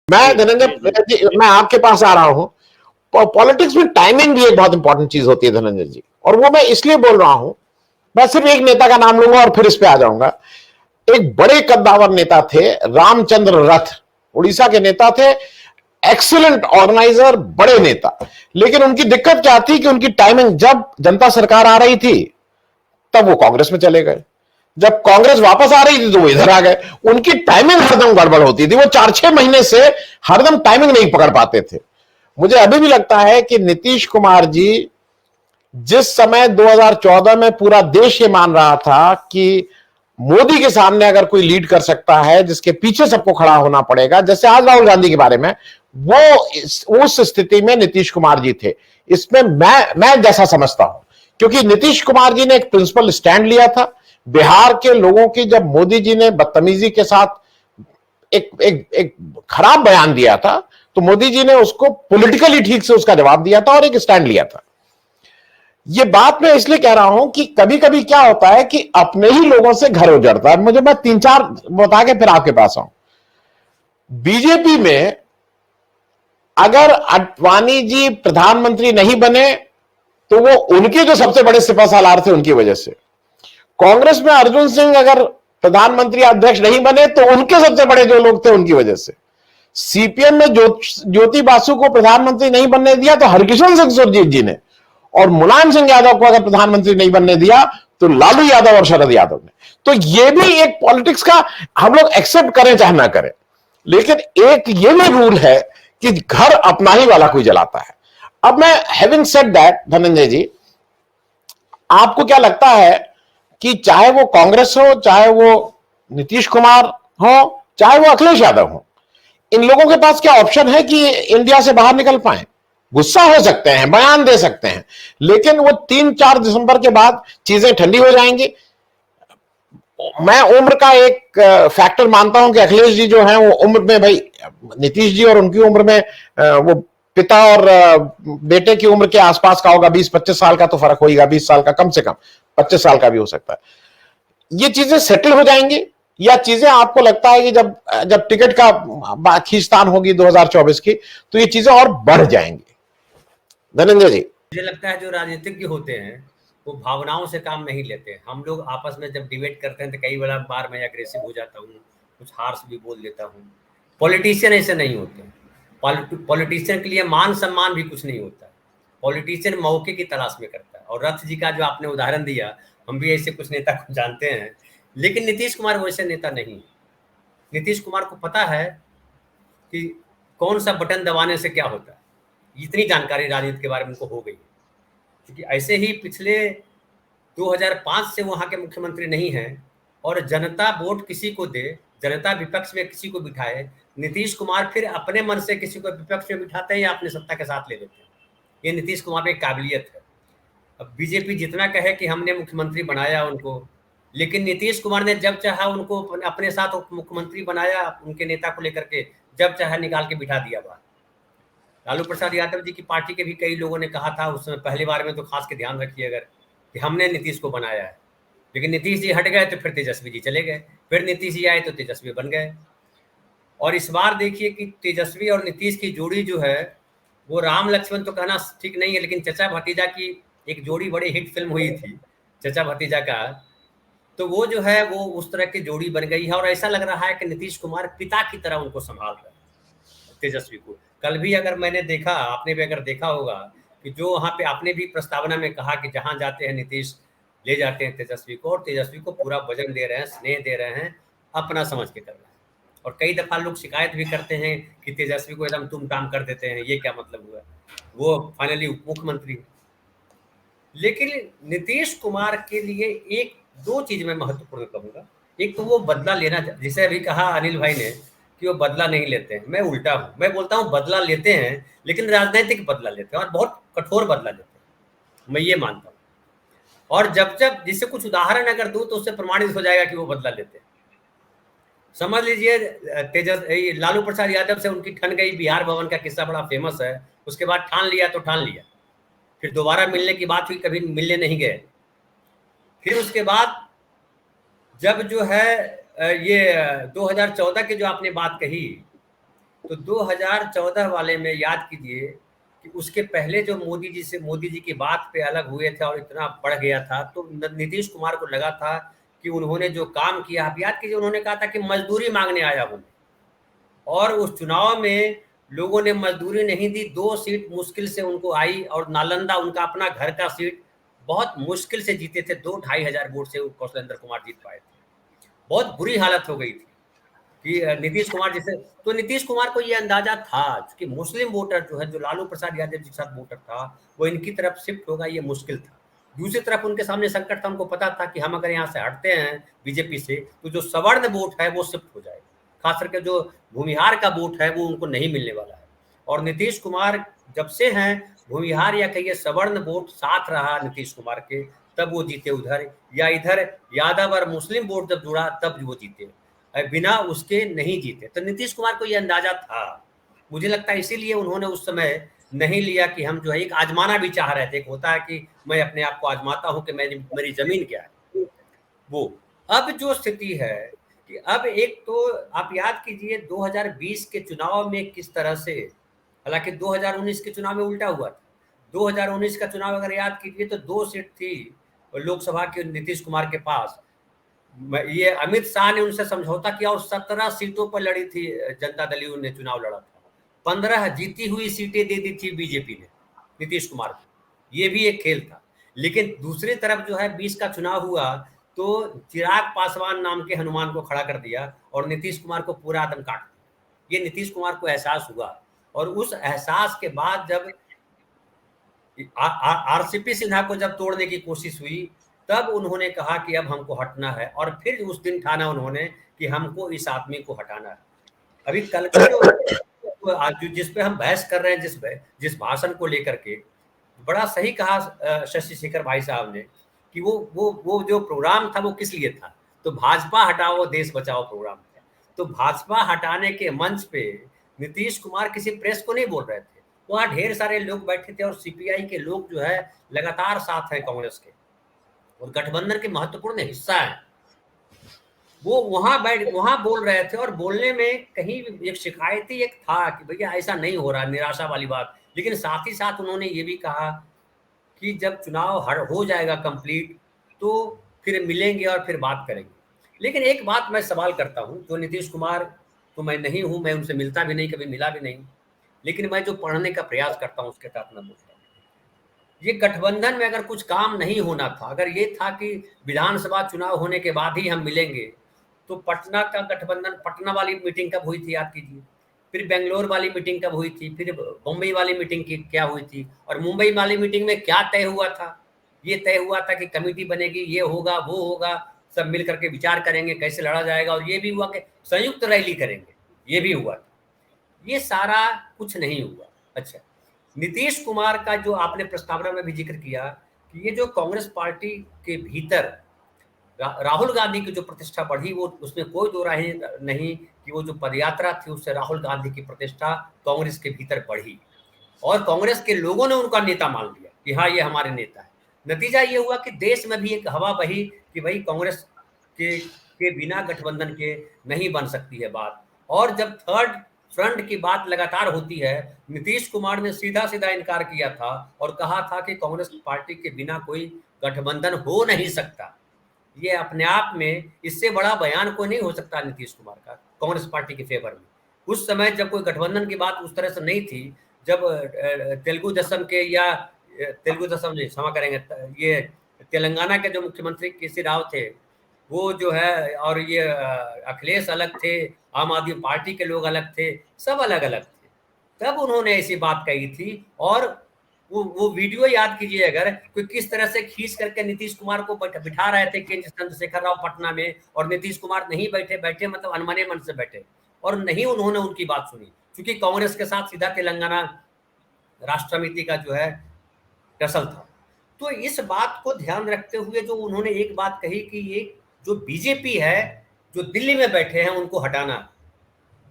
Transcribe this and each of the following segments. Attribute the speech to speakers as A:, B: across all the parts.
A: मैं
B: जी
A: धनंजय
B: जी
A: जी, मैं आपके पास आ रहा हूं। पॉलिटिक्स में टाइमिंग भी एक बहुत इंपॉर्टेंट चीज होती है धनंजय जी, और वो मैं इसलिए बोल रहा हूं। मैं सिर्फ एक नेता का नाम लूंगा और फिर इस पे आ जाऊंगा। एक बड़े कद्दावर नेता थे, रामचंद्र रथ, उड़ीसा के नेता थे। एक्सीलेंट ऑर्गेनाइजर, बड़े नेता। लेकिन उनकी दिक्कत क्या थी कि उनकी टाइमिंग, जब जनता सरकार आ रही थी तब वो कांग्रेस में चले गए, जब कांग्रेस वापस आ रही थी तो वो इधर आ गए। उनकी टाइमिंग हरदम गड़बड़ होती थी। वो 4-6 महीने से हरदम टाइमिंग नहीं पकड़ पाते थे। मुझे अभी भी लगता है कि नीतीश कुमार जी, जिस समय 2014 में पूरा देश ये मान रहा था कि मोदी के सामने अगर कोई लीड कर सकता है जिसके पीछे सबको खड़ा होना पड़ेगा, जैसे आज राहुल गांधी के बारे में, उस स्थिति में नीतीश कुमार जी थे। इसमें मैं जैसा समझता हूं, क्योंकि नीतीश कुमार जी ने एक प्रिंसिपल स्टैंड लिया था। बिहार के लोगों की, जब मोदी जी ने बदतमीजी के साथ एक खराब बयान दिया था, तो मोदी जी ने उसको पॉलिटिकली ठीक से उसका जवाब दिया था और एक स्टैंड लिया था। ये बात मैं इसलिए कह रहा हूं कि कभी कभी क्या होता है कि अपने ही लोगों से घर उजड़ता है। मुझे, मैं 3-4 बता के फिर आपके पास आऊं। बीजेपी में अगर अडवाणी जी प्रधानमंत्री नहीं बने तो वो उनके जो सबसे बड़े सिपहसालार थे उनकी वजह से। कांग्रेस में अर्जुन सिंह अगर प्रधानमंत्री अध्यक्ष नहीं बने तो उनके सबसे बड़े जो लोग थे उनकी वजह से। सीपीएम में ज्योति बासु को प्रधानमंत्री नहीं बनने दिया तो हरकिशन सिंह सुरजीत जी ने, और मुलायम सिंह यादव को अगर प्रधानमंत्री नहीं बनने दिया तो लालू यादव और शरद यादव ने। तो ये भी एक पॉलिटिक्स का, हम लोग एक्सेप्ट करें चाहे ना करें, लेकिन एक ये भी रूल है कि घर अपना ही वाला कोई जलाता है। अब मैं, हैविंग सेड दैट, धनंजय जी, आपको क्या लगता है कि चाहे वो कांग्रेस हो, चाहे वो नीतीश कुमार हो, चाहे वो अखिलेश यादव हो, इन लोगों के पास क्या ऑप्शन है कि इंडिया से बाहर निकल पाए? गुस्सा हो सकते हैं, बयान दे सकते हैं, लेकिन वो 3-4 दिसंबर के बाद चीजें ठंडी हो जाएंगी। मैं उम्र का एक फैक्टर मानता हूं कि अखिलेश जी जो हैं वो उम्र में, भाई नीतीश जी और उनकी उम्र में, वो पिता और बेटे की उम्र के आसपास का होगा। 20-25 साल का तो फर्क होगा, 20 साल का कम से कम, 25 साल का भी हो सकता है। ये चीजें सेटल हो जाएंगी, या चीजें आपको लगता है कि जब जब टिकट का खींचतान होगी 2024 की तो ये चीजें और बढ़ जाएंगी? धनंजय जी।
B: मुझे लगता है जो राजनीतिज्ञ होते हैं वो भावनाओं से काम नहीं लेते। हम लोग आपस में जब डिबेट करते हैं तो कई बार मैं अग्रेसिव हो जाता हूँ, कुछ हार्श भी बोल देता हूँ। पॉलिटिशियन ऐसे नहीं होते। पॉलिटिशियन के लिए मान सम्मान भी कुछ नहीं होता। पॉलिटिशियन मौके की तलाश में करता है। और रथ जी का जो आपने उदाहरण दिया, हम भी ऐसे कुछ नेता को जानते हैं, लेकिन नीतीश कुमार वैसे नेता नहीं। नीतीश कुमार को पता है कि कौन सा बटन दबाने से क्या होता है। इतनी जानकारी राजनीति के बारे में उनको हो गई है, क्योंकि ऐसे ही पिछले 2005 से वहाँ के मुख्यमंत्री नहीं हैं, और जनता वोट किसी को दे, जनता विपक्ष में किसी को बिठाए, नीतीश कुमार फिर अपने मन से किसी को विपक्ष में बिठाते हैं या अपने सत्ता के साथ ले लेते हैं। ये नीतीश कुमार में एक काबिलियत है। अब बीजेपी जितना कहे कि हमने मुख्यमंत्री बनाया उनको, लेकिन नीतीश कुमार ने जब चाहा उनको अपने साथ उप मुख्यमंत्री बनाया, उनके नेता को लेकर के जब चाहा निकाल के बिठा दिया बाहर। लालू प्रसाद यादव जी की पार्टी के भी कई लोगों ने कहा था उस समय, पहली बार में तो खास के ध्यान रखिए अगर, कि हमने नीतीश को बनाया है। लेकिन नीतीश जी हट गए तो फिर तेजस्वी जी चले गए, फिर नीतीश जी आए तो तेजस्वी बन गए। और इस बार देखिए कि तेजस्वी और नीतीश की जोड़ी जो है, वो राम लक्ष्मण तो कहना ठीक नहीं है, लेकिन चचा भतीजा की एक जोड़ी बड़ी हिट फिल्म हुई थी, चचा भतीजा का। तो वो जो है वो उस तरह की जोड़ी बन गई है, और ऐसा लग रहा है कि नीतीश कुमार पिता की तरह उनको संभाल रहे हैं तेजस्वी को। कल भी अगर मैंने देखा, आपने भी अगर देखा होगा, कि जो वहाँ पे आपने भी प्रस्तावना में कहा कि जहाँ जाते हैं नीतीश ले जाते हैं तेजस्वी को, और तेजस्वी को पूरा वजन दे रहे हैं, स्नेह दे रहे हैं, अपना समझ के कर रहे हैं। और कई दफा लोग शिकायत भी करते हैं कि तेजस्वी को एकदम तुम काम कर देते हैं, ये क्या मतलब हुआ? वो फाइनली उप मुख्यमंत्री। लेकिन नीतीश कुमार के लिए एक दो चीज मैं महत्वपूर्ण कहूंगा। एक तो वो बदला लेना, जिसे अभी कहा अनिल भाई ने कि वो बदला नहीं लेते हैं, मैं उल्टा हूँ। मैं बोलता हूँ बदला लेते हैं, लेकिन राजनीतिक बदला लेते हैं, और बहुत कठोर बदला लेते हैं, मैं ये मानता हूँ। और जब जब जिससे कुछ उदाहरण अगर दूं तो उससे प्रमाणित हो जाएगा कि वो बदला लेते हैं। समझ लीजिए लालू प्रसाद यादव से उनकी ठन गई बिहार भवन का किस्सा बड़ा फेमस है। उसके बाद ठान लिया तो ठान लिया, फिर दोबारा मिलने की बात हुई, कभी मिलने नहीं गए। फिर उसके बाद जब जो है ये 2014 की जो आपने बात कही, तो 2014 वाले में याद कीजिए कि उसके पहले जो मोदी जी की बात पे अलग हुए थे और इतना बढ़ गया था, तो नीतीश कुमार को लगा था कि उन्होंने जो काम किया, आप याद कीजिए, उन्होंने कहा था कि मजदूरी मांगने आया हूं, और उस चुनाव में लोगों ने मजदूरी नहीं दी, 2 सीट मुश्किल से उनको आई, और नालंदा उनका अपना घर का सीट बहुत मुश्किल से जीते थे, 2-2,500 वोट से कौशलेंद्र कुमार जीत पाए थे। बहुत बुरी हालत हो गई थी कि नीतीश कुमार जैसे, तो नीतीश कुमार को ये अंदाजा था कि मुस्लिम वोटर जो है, जो लालू प्रसाद यादव जी के साथ वोटर था, वो इनकी तरफ शिफ्ट होगा, ये मुश्किल था। दूसरी तरफ उनके सामने संकट था, उनको पता था कि हम अगर यहाँ से हटते हैं बीजेपी से, तो जो सवर्ण वोट है वो शिफ्ट हो जाएगा, खास करके जो भूमिहार का वोट है वो उनको नहीं मिलने वाला है। और नीतीश कुमार जब से हैं, भूमिहार या कहिए सवर्ण वोट साथ रहा नीतीश कुमार के, तब वो जीते उधर, या इधर यादव और मुस्लिम वोट जब जुड़ा तब वो जीते, बिना उसके नहीं जीते। तो नीतीश कुमार को ये अंदाजा था, मुझे लगता है इसीलिए उन्होंने उस समय नहीं लिया कि हम जो है, एक आजमाना भी चाह रहे थे, एक होता है कि मैं अपने आप को आजमाता हूं कि मेरी जमीन क्या है वो। अब जो स्थिति है कि अब एक तो आप याद कीजिए 2020 के चुनाव में किस तरह से, हालांकि 2019 के चुनाव में उल्टा हुआ था। 2019 का चुनाव अगर याद कीजिए तो 2 सीट थी लोकसभा की नीतीश कुमार के पास, ये अमित शाह ने उनसे समझौता किया और 17 सीटों पर लड़ी थी जनता दल यूनाइटेड ने चुनाव लड़ा था, 15 जीती हुई सीटें दे दी थी बीजेपी ने नीतीश कुमार को, ये भी एक खेल था। लेकिन दूसरी तरफ जो है 20 का चुनाव हुआ तो चिराग पासवान नाम के हनुमान को खड़ा कर दिया और नीतीश कुमार को पूरा आदम काट दिया। ये नीतीश कुमार को एहसास हुआ, और उस एहसास के बाद जब आरसीपी सिन्हा को जब तोड़ने की कोशिश हुई, तब उन्होंने कहा कि अब हमको हटना है, और फिर उस दिन ठाना उन्होंने कि हमको इस आदमी को हटाना है। अभी कल का जो आज जिस पे हम बहस कर रहे हैं, जिस भाषण को लेकर के, बड़ा सही कहा शशि शेखर भाई साहब ने कि वो जो प्रोग्राम था वो किस लिए था, तो भाजपा हटाओ देश बचाओ प्रोग्राम था। तो भाजपा हटाने के मंच पे नीतीश कुमार किसी प्रेस को नहीं बोल रहे थे, वहां ढेर सारे लोग बैठे थे, और सीपीआई के लोग जो है लगातार साथ हैं कांग्रेस के और गठबंधन के महत्वपूर्ण हिस्सा है, वो वहां बोल रहे थे। और बोलने में कहीं एक शिकायती एक था कि भैया ऐसा नहीं हो रहा, निराशा वाली बात। लेकिन साथ ही साथ उन्होंने ये भी कहा कि जब चुनाव हो जाएगा कंप्लीट तो फिर मिलेंगे और फिर बात करेंगे। लेकिन एक बात मैं सवाल करता हूं, जो नीतीश कुमार तो मैं नहीं हूं, मैं उनसे मिलता भी नहीं, कभी मिला भी नहीं, लेकिन मैं जो पढ़ने का प्रयास करता हूं उसके तहत मैं बोलता हूं, ये गठबंधन में अगर कुछ काम नहीं होना था, अगर ये था कि विधानसभा चुनाव होने के बाद ही हम मिलेंगे, तो पटना का गठबंधन, पटना वाली मीटिंग कब हुई थी याद कीजिए, फिर बेंगलोर वाली मीटिंग कब हुई थी, फिर मुंबई वाली मीटिंग की क्या हुई थी, और मुंबई वाली मीटिंग में क्या तय हुआ था, ये तय हुआ था कि कमेटी बनेगी, ये होगा वो होगा, सब मिल करके विचार करेंगे कैसे लड़ा जाएगा, और ये भी हुआ कि संयुक्त रैली करेंगे, ये भी हुआ था। ये सारा कुछ नहीं हुआ। अच्छा, नीतीश कुमार का जो आपने प्रस्तावना में भी जिक्र किया कि ये जो कांग्रेस पार्टी के भीतर राहुल गांधी की जो प्रतिष्ठा बढ़ी, वो उसमें कोई दो राय नहीं कि वो जो पदयात्रा थी उससे राहुल गांधी की प्रतिष्ठा कांग्रेस के भीतर बढ़ी, और कांग्रेस के लोगों ने उनका नेता मान लिया कि हाँ ये हमारे नेता है। नतीजा ये हुआ कि देश में भी एक हवा बही कि भाई कांग्रेस के बिना गठबंधन के नहीं बन सकती है बात। और जब थर्ड फ्रंट की बात लगातार होती है, नीतीश कुमार ने सीधा सीधा इनकार किया था और कहा था कि कांग्रेस पार्टी के बिना कोई गठबंधन हो नहीं सकता। ये अपने आप में इससे बड़ा बयान कोई नहीं हो सकता नीतीश कुमार का कांग्रेस पार्टी के फेवर में। उस समय जब कोई गठबंधन की बात उस तरह से नहीं थी, जब तेलुगु देशम के या तेलुगु देशम नहीं, क्षमा करेंगे, ये तेलंगाना के जो मुख्यमंत्री केसी राव थे वो जो है, और ये अखिलेश अलग थे, आम आदमी पार्टी के लोग अलग थे, सब अलग अलग थे, तब उन्होंने ऐसी बात कही थी। और वो वीडियो याद कीजिए, अगर कोई किस तरह से खींच करके नीतीश कुमार को बिठा रहे थे के चंद्रशेखर राव पटना में, और नीतीश कुमार नहीं बैठे मतलब अनमने मन से बैठे, और नहीं उन्होंने उनकी बात सुनी, क्योंकि कांग्रेस के साथ सीधा तेलंगाना राष्ट्र समिति का जो है टसल था। तो इस बात को ध्यान रखते हुए जो उन्होंने एक बात कही कि ये जो बीजेपी है, जो दिल्ली में बैठे हैं उनको हटाना,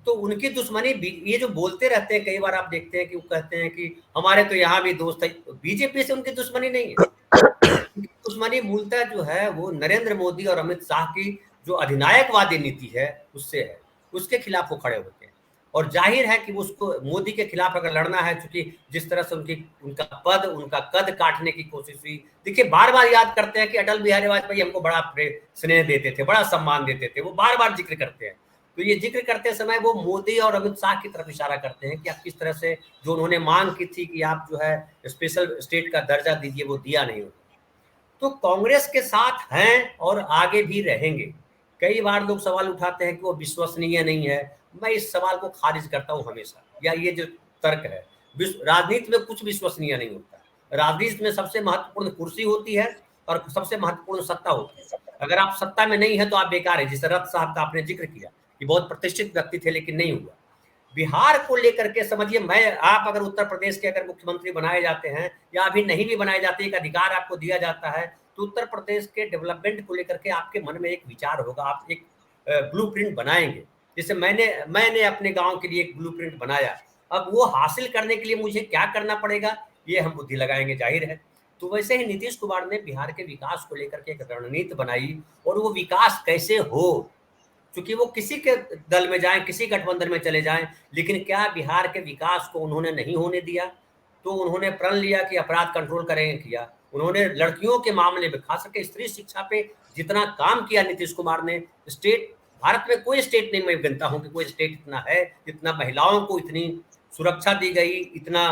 B: तो उनकी दुश्मनी, ये जो बोलते रहते हैं कई बार आप देखते हैं कि वो कहते हैं कि हमारे तो यहाँ भी दोस्त है, बीजेपी से उनकी दुश्मनी नहीं है, उनकी दुश्मनी मूलतः जो है वो नरेंद्र मोदी और अमित शाह की जो अधिनायकवादी नीति है उससे है, उसके खिलाफ वो खड़े होते हैं। और जाहिर है कि उसको मोदी के खिलाफ अगर लड़ना है, क्योंकि जिस तरह से उनका कद काटने की कोशिश हुई। देखिए, बार बार याद करते हैं कि अटल बिहारी वाजपेयी हमको बड़ा स्नेह देते थे, बड़ा सम्मान देते थे, वो बार बार जिक्र करते हैं। तो ये जिक्र करते समय वो मोदी और अमित शाह की तरफ इशारा करते हैं कि आप किस तरह से, जो उन्होंने मांग की थी कि आप जो है स्पेशल स्टेट का दर्जा दीजिए, वो दिया नहीं। तो कांग्रेस के साथ हैं और आगे भी रहेंगे। कई बार लोग सवाल उठाते हैं कि वो विश्वसनीय नहीं है। मैं इस सवाल को खारिज करता हूं हमेशा, या ये जो तर्क है, राजनीति में कुछ विश्वसनीय नहीं होता। राजनीति में सबसे महत्वपूर्ण कुर्सी होती है और सबसे महत्वपूर्ण सत्ता होती है। अगर आप सत्ता में नहीं है तो आप बेकार है। जिस रथ साहब का आपने जिक्र किया कि बहुत प्रतिष्ठित व्यक्ति थे, लेकिन नहीं हुआ। बिहार को लेकर के समझिए, आप अगर उत्तर प्रदेश के अगर मुख्यमंत्री बनाए जाते हैं या अभी नहीं भी बनाए जाते, एक अधिकार आपको दिया जाता है, तो उत्तर प्रदेश के डेवलपमेंट को लेकर के आपके मन में एक विचार होगा, आप एक ब्लूप्रिंट बनाएंगे। जैसे मैंने अपने गांव के लिए एक ब्लूप्रिंट बनाया। अब वो हासिल करने के लिए मुझे क्या करना पड़ेगा, ये हम बुद्धि लगाएंगे, जाहिर है। तो वैसे ही नीतीश कुमार ने बिहार के विकास को लेकर के एक रणनीति बनाई, और वो विकास कैसे हो, क्योंकि वो किसी के दल में जाएं, किसी गठबंधन में चले जाएं, लेकिन क्या बिहार के विकास को उन्होंने नहीं होने दिया। तो उन्होंने प्रण लिया कि अपराध कंट्रोल करेंगे, किया। उन्होंने लड़कियों के मामले में, खास करके स्त्री शिक्षा पे जितना काम किया नीतीश कुमार ने, भारत में कोई स्टेट नहीं, मैं गिनता हूं कि कोई स्टेट इतना है जितना महिलाओं को इतनी सुरक्षा दी गई, इतना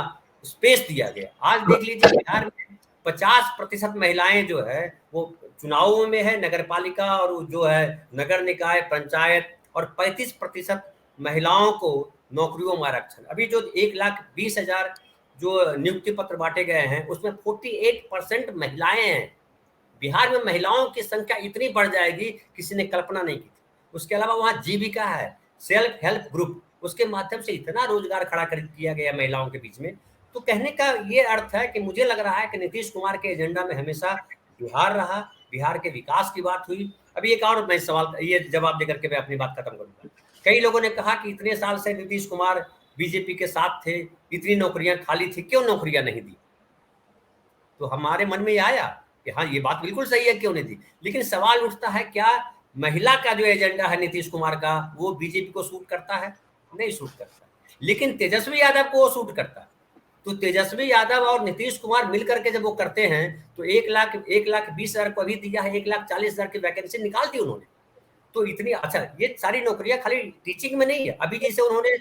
B: स्पेस दिया गया। आज देख लीजिए, बिहार में 50% महिलाएं जो है वो चुनावों में है, नगर पालिका और जो है नगर निकाय, पंचायत, और 35% महिलाओं को नौकरियों में आरक्षण। अभी जो 1,20,000 जो नियुक्ति पत्र बांटे गए हैं, उसमें 48% महिलाएं हैं। बिहार में महिलाओं की संख्या इतनी बढ़ जाएगी, किसी ने कल्पना नहीं की थी। उसके अलावा वहाँ जीविका है, सेल्फ हेल्प ग्रुप, उसके माध्यम से इतना रोजगार खड़ा किया गया महिलाओं के बीच में। तो कहने का ये अर्थ है कि मुझे लग रहा है कि नीतीश कुमार के एजेंडा में हमेशा बिहार रहा, बिहार के विकास की बात हुई। अभी एक और मैं सवाल, ये जवाब देकर के मैं अपनी बात खत्म करूंगा। कई लोगों ने कहा कि इतने साल से नीतीश कुमार बीजेपी के साथ थे, इतनी नौकरियां खाली थी, क्यों नौकरियां नहीं दी। तो हमारे मन में ये आया कि हाँ, ये बात बिल्कुल सही है, क्यों नहीं दी। लेकिन सवाल उठता है, क्या महिला का जो एजेंडा है नीतीश कुमार का, वो बीजेपी को सूट करता है? नहीं सूट करता। लेकिन तेजस्वी यादव को वो सूट करता है। तो तेजस्वी यादव और नीतीश कुमार मिलकर के जब वो करते हैं, तो 1,20,000 को अभी दिया है, 1,40,000 की वैकेंसी निकाल दी उन्होंने। तो इतनी, अच्छा, ये सारी नौकरियां खाली टीचिंग में नहीं है। अभी जैसे उन्होंने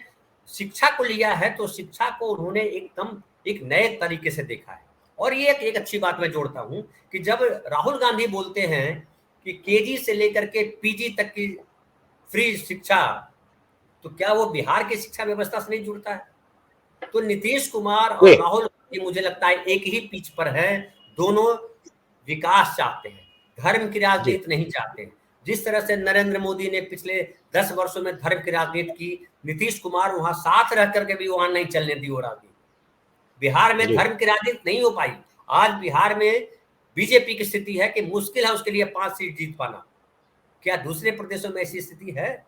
B: शिक्षा को लिया है, तो शिक्षा को उन्होंने एकदम एक नए तरीके से देखा है। और ये एक अच्छी बात मैं जोड़ता हूं कि जब राहुल गांधी बोलते हैं कि केजी से लेकर के पीजी तक की फ्री शिक्षा, तो क्या वो बिहार की शिक्षा व्यवस्था से नहीं जुड़ता है? तो नीतीश कुमार और राहुल गांधी मुझे लगता है एक ही पिच पर है। दोनों विकास चाहते हैं, धर्म की राजनीति नहीं चाहते हैं। जिस तरह से नरेंद्र मोदी ने पिछले 10 वर्षों में धर्म की राजनीति की, नीतीश कुमार वहां साथ रह करके भी वहां नहीं चलने दी वो राजनीति। बिहार में धर्म की राजनीति नहीं हो पाई। आज बिहार में बीजेपी की स्थिति है कि मुश्किल है उसके लिए 5 सीट जीत पाना। क्या दूसरे प्रदेशों में ऐसी स्थिति है?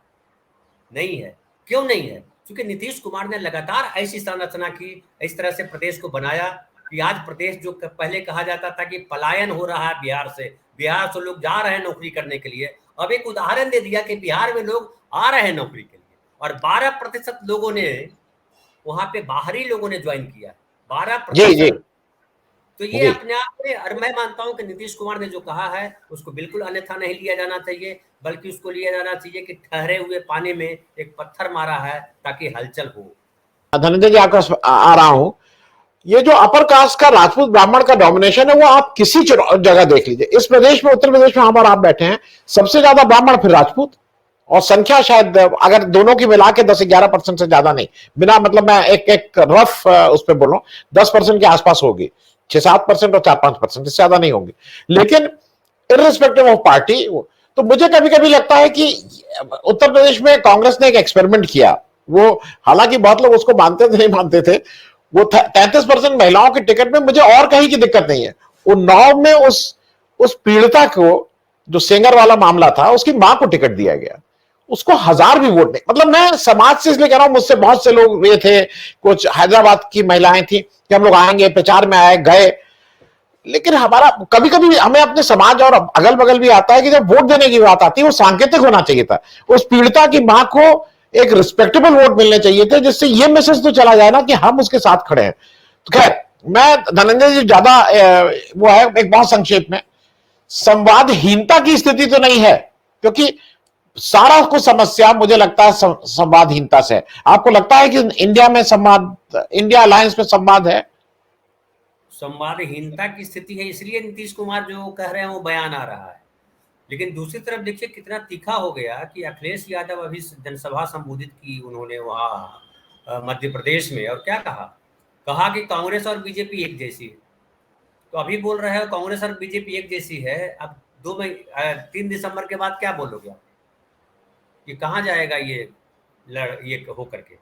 B: नहीं है। क्यों नहीं है? क्योंकि नीतीश कुमार ने लगातार ऐसी संरचना की, इस तरह से प्रदेश को बनाया कि आज प्रदेश, जो पहले कहा जाता था कि पलायन हो रहा है बिहार से लोग जा रहे हैं नौकरी करने के लिए, अब एक उदाहरण दे दिया कि बिहार में लोग आ रहे हैं नौकरी के लिए। और 12% लोगों ने वहां पे, बाहरी लोगों ने ज्वाइन किया, 12%। तो ये अपने आप में, और मैं मानता हूं कि नीतीश कुमार ने जो कहा है उसको बिल्कुल अन्यथा नहीं लिया जाना चाहिए, बल्कि उसको लिया जाना चाहिए कि ठहरे हुए पानी में एक पत्थर मारा है ताकि हलचल हो।
A: धनंजय जी, आपका आ रहा हूं, ये जो अपर कास्ट का राजपूत ब्राह्मण का डोमिनेशन है, वो आप किसी जगह देख लीजिए। इस प्रदेश में, उत्तर प्रदेश में, हमारे आप बैठे हैं, सबसे ज्यादा ब्राह्मण, फिर राजपूत, और संख्या शायद अगर दोनों की मिला के 10-11% से ज्यादा नहीं, बिना मतलब मैं एक रफ उस पर बोल रहा हूं, 10% के आसपास होगी, 6-7% और 4-5%, इससे ज्यादा नहीं होगी। लेकिन इररिस्पेक्टिव ऑफ पार्टी, तो मुझे कभी कभी लगता है कि उत्तर प्रदेश में कांग्रेस ने एक एक्सपेरिमेंट किया। वो, हालांकि बहुत लोग उसको मानते थे, नहीं मानते थे, वो 33% महिलाओं के टिकट में, मुझे और कहीं की दिक्कत नहीं है। उन्नाव में उस पीड़िता को, जो सेंगर वाला मामला था, उसकी मां को टिकट दिया गया, उसको 1000 भी वोट नहीं। मतलब मैं समाज से इसलिए कह रहा हूं, मुझसे बहुत से लोग ये थे, कुछ हैदराबाद की महिलाएं थी कि हम लोग आएंगे, प्रचार में आए, गए। लेकिन हमारा कभी कभी हमें अपने समाज और अगल बगल भी आता है कि जब वोट देने की बात आती है, वो सांकेतिक होना चाहिए था। उस पीड़िता की मां को एक रिस्पेक्टेबल वोट मिलने चाहिए थे, जिससे ये मैसेज तो चला जाए ना कि हम उसके साथ खड़े हैं। तो खैर, मैं धनंजय जी ज्यादा वो है, एक बहुत संक्षेप में, संवादहीनता की स्थिति तो नहीं है, क्योंकि सारा कुछ समस्या मुझे लगता है संवादहीनता से है। आपको लगता है कि इंडिया में संवाद, इंडिया अलायंस में संवाद है?
B: संवादहीनता की स्थिति है, इसलिए नीतीश कुमार जो कह रहे हैं वो बयान आ रहा है। लेकिन दूसरी तरफ देखिए कितना तीखा हो गया कि अखिलेश यादव अभी जनसभा संबोधित की उन्होंने वहाँ मध्य प्रदेश में, और क्या कहा? कहा कि कांग्रेस और बीजेपी एक जैसी है। तो अभी बोल रहे हो कांग्रेस और बीजेपी एक जैसी है, अब 3 दिसंबर के बाद क्या बोलोगे आप? ये कहाँ जाएगा ये हो करके?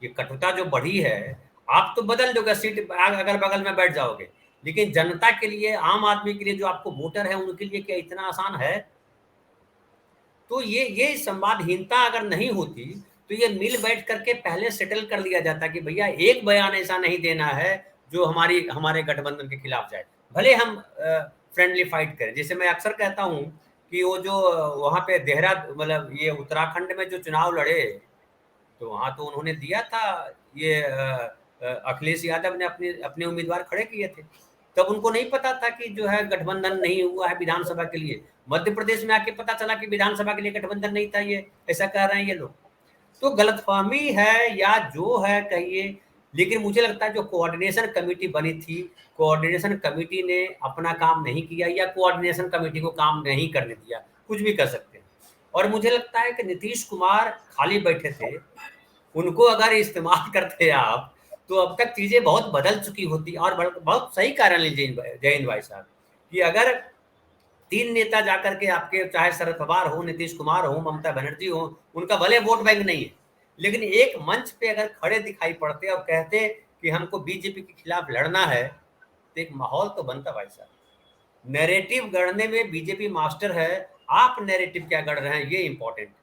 B: ये कटुता जो बढ़ी है, आप तो बदल दोगे, सीट अगल बगल में बैठ जाओगे, लेकिन जनता के लिए, आम आदमी के लिए, जो आपको वोटर है उनके लिए क्या इतना आसान है? तो ये संवादहीनता अगर नहीं होती तो ये मिल बैठ करके पहले सेटल कर लिया जाता कि भैया एक बयान ऐसा नहीं देना है जो हमारे गठबंधन के खिलाफ जाए, भले हम फ्रेंडली फाइट करें। जैसे मैं अक्सर कहता हूँ कि वो जो वहाँ पे मतलब ये उत्तराखंड में जो चुनाव लड़े, तो वहाँ तो उन्होंने दिया था, ये अखिलेश यादव ने अपने अपने उम्मीदवार खड़े किए थे। तब उनको नहीं पता था कि जो है गठबंधन नहीं हुआ है विधानसभा के लिए। मध्य प्रदेश में आके पता चला कि विधानसभा के लिए गठबंधन नहीं था, ये ऐसा कह रहे हैं ये लोग। तो गलतफहमी है या जो है कहिए, लेकिन मुझे लगता है जो कोऑर्डिनेशन कमेटी बनी थी, कोऑर्डिनेशन कमेटी ने अपना काम नहीं किया, या कोऑर्डिनेशन कमेटी को काम नहीं करने दिया, कुछ भी कर सकते हैं। और मुझे लगता है कि नीतीश कुमार खाली बैठे थे, उनको अगर इस्तेमाल करते आप तो अब तक चीजें बहुत बदल चुकी होती। और बहुत सही कारण लीजिए जयंत भाई साहब, कि अगर 3 नेता जाकर के आपके, चाहे शरद पवार हो, नीतीश कुमार हो, ममता बनर्जी हो, उनका भले वोट बैंक नहीं है, लेकिन एक मंच पे अगर खड़े दिखाई पड़ते और कहते कि हमको बीजेपी के खिलाफ लड़ना है, तो एक माहौल तो बनता भाई साहब। नैरेटिव गढ़ने में बीजेपी मास्टर है, आप नैरेटिव क्या गढ़ रहे हैं ये इंपॉर्टेंट है।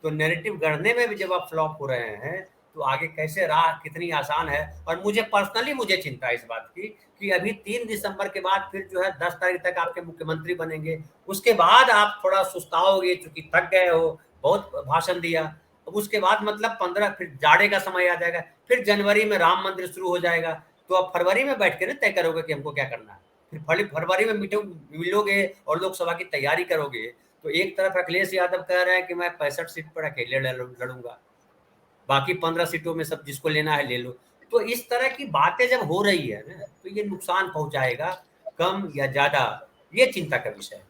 B: तो नैरेटिव गढ़ने में भी जब आप फ्लॉप हो रहे हैं तो आगे कैसे राह कितनी आसान है। और मुझे पर्सनली मुझे चिंता है इस बात की कि अभी 3 दिसंबर के बाद फिर जो है 10 तारीख तक आपके मुख्यमंत्री बनेंगे, उसके बाद आप थोड़ा सुस्ताओगे, चूंकि थक गए हो, बहुत भाषण दिया। अब उसके बाद मतलब 15 फिर जाड़े का समय आ जाएगा, फिर जनवरी में राम मंदिर शुरू हो जाएगा, तो आप फरवरी में बैठ के ना तय करोगे कि हमको क्या करना है। फिर फरवरी में मिलोगे और लोकसभा की तैयारी करोगे। तो एक तरफ अखिलेश यादव कह रहे हैं कि मैं 65 सीट पर अकेले लड़ूंगा, बाकी 15 सीटों में सब जिसको लेना है ले लो। तो इस तरह की बातें जब हो रही है ना, तो ये नुकसान पहुंचाएगा कम या ज्यादा, ये चिंता का विषय है।